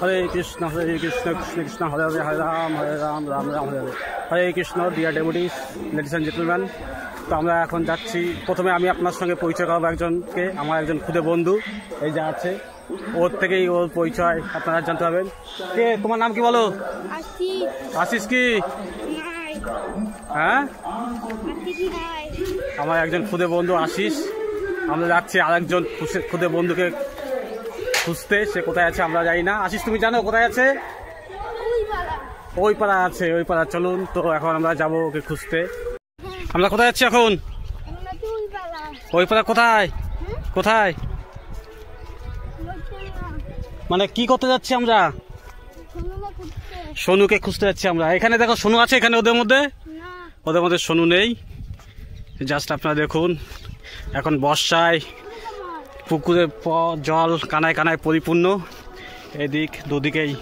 Hare Krishna Krishna Krishna Hare Hare, Hare Ram Ram Ram Hare Hare. Hare Krishna dear devotees, ladies and gentleman. তো আমরা এখন যাচ্ছি, প্রথমে আমি আপনার সঙ্গে পরিচয় করাবো একজনকে, আমার একজন খুদে বন্ধু এই যে আছে, ওর থেকেই ওর পরিচয় আপনারা জানতে পারবেন। কে তোমার নাম কি বলো? আশিস। কি হ্যাঁ, আমার একজন খুদে বন্ধু আশিস। আমরা যাচ্ছি আরেকজন খুদে বন্ধুকে খুঁজতে, সে কোথায় আছে আমরা জানি না। আশিস তুমি জানো কোথায় আছে? ওই পাড়া আছে, ওই পাড়া। চলুন তো এখন আমরা যাবো ওকে খুঁজতে। আমরা কোথায় যাচ্ছি এখন? ওই পাড়া কোথায়? কোথায় মানে কি করতে যাচ্ছি আমরা? সোনুকে খুঁজতে যাচ্ছি আমরা। এখানে দেখো সোনু আছে এখানে, ওদের মধ্যে সোনু নেই। জাস্ট আপনারা দেখুন, এখন বর্ষায় পুকুরে জল কানায় কানায় পরিপূর্ণ, এদিক দুদিকেই।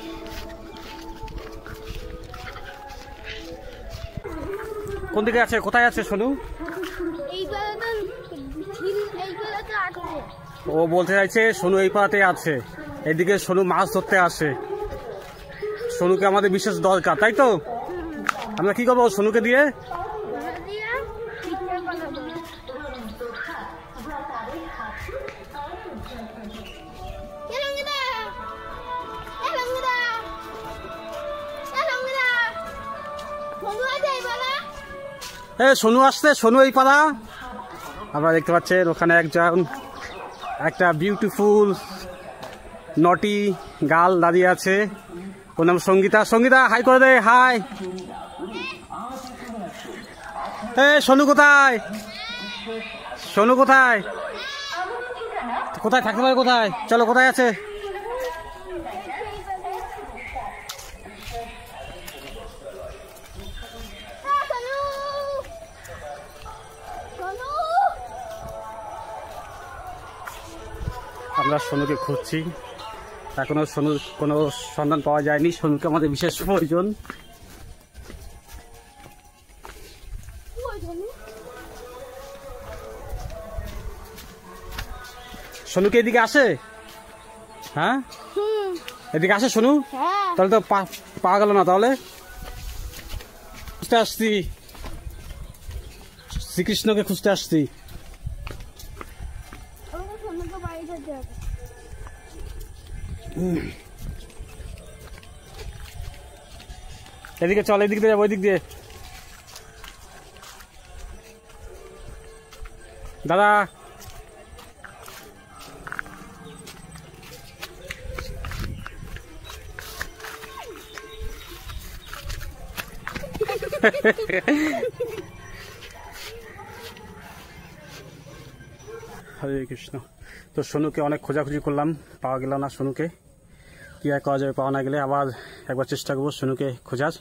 কোন দিকে আছে, কোথায় আছে সোনু? ও বলতে চাইছে সোনু এই পাড়াতে আছে। এদিকে সোনু মাছ ধরতে আসে। সোনুকে আমাদের বিশেষ দরকার, তাই তো? আমরা কি করবো সোনুকে দিয়ে? সোনু আসছে, সোনু এই পাড়া। আপনারা দেখতে পাচ্ছেন ওখানে একটা বিউটিফুল নটি গার্ল দাঁড়িয়ে আছে, ওর নাম সঙ্গীতা। সঙ্গীতা হাই করে দে, হাই। সোনু কোথায়? সোনু কোথায়? কোথায় থাকতে পারে? কোথায়? চলো, কোথায় আছে? আমরা সোনুকে খুঁজছি, এখনো সোনুর কোনো সন্ধান পাওয়া যায়নি। সোনুকে আমাদের বিশেষ প্রয়োজন। সোনুকে এদিকে আসে? হ্যাঁ, এদিকে আসে সোনু? তাহলে তো পাওয়া গেল না। তাহলে খুঁজতে আসছি, শ্রীকৃষ্ণকে খুঁজতে আসছি। এদিকে চল, এদিক দিয়ে যাবো, ওই দিক দিয়ে। দাদা হরে কৃষ্ণ। তো সোনুকে অনেক খোঁজাখুঁজি করলাম, পাওয়া গেল না সোনুকে। কি আর করা যাবে, পাওয়া না গেলে আবার একবার চেষ্টা করবো সোনুকে খোঁজার।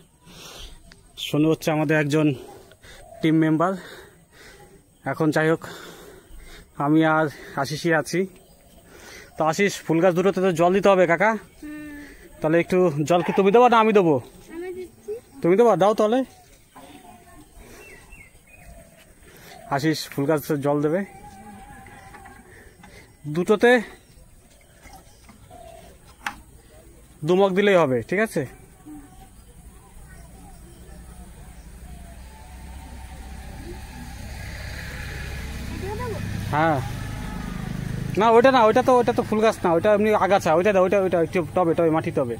সোনু হচ্ছে আমাদের একজন টিম মেম্বার। এখন যাই হোক, আমি আর আশিসই আছি। তো আশিস, ফুল গাছ দুটোতে তো জল দিতে হবে কাকা। তাহলে একটু জল কি তুমি দেবো না আমি দেবো? তুমি দেবো, দাও তাহলে। আশিস ফুল গাছে জল দেবে, দুটোতে 2 মগ দিলেই হবে, ঠিক আছে? হ্যাঁ, না ওইটা না, ওইটা তো ফুল গাছ না, ওইটা এমনি আগাছা। ওইটা দাও, ওইটা টবে মাটি টবে।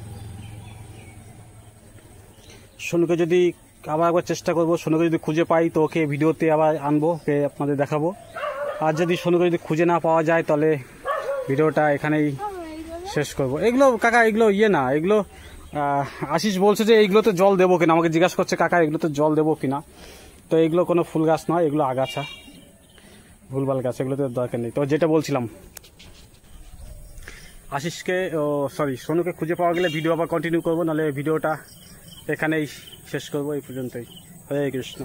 সোনুকে যদি আবার একবার চেষ্টা করবো, সোনুকে যদি খুঁজে পাই তো ওকে ভিডিওতে আবার আনবো, ওকে আপনাদের দেখাবো। আর যদি সোনুকে যদি খুঁজে না পাওয়া যায় তাহলে ভিডিওটা এখানেই শেষ করবো। এগুলো কাকা, এগুলো না, এগুলো আশিস বলছে যে এইগুলোতে জল দেবো কিনা, আমাকে জিজ্ঞাসা করছে কাকা এগুলোতে জল দেবো কিনা। তো এগুলো কোনো ফুল গাছ নয়, এগুলো আগাছা, ভুলভাল গাছ, এগুলোতে দরকার নেই। তো যেটা বলছিলাম, আশিসকে সোনুকে খুঁজে পাওয়া গেলে ভিডিও আবার কন্টিনিউ করবো, নাহলে ভিডিওটা এখানেই শেষ করবো, এই পর্যন্তই। হরে কৃষ্ণ।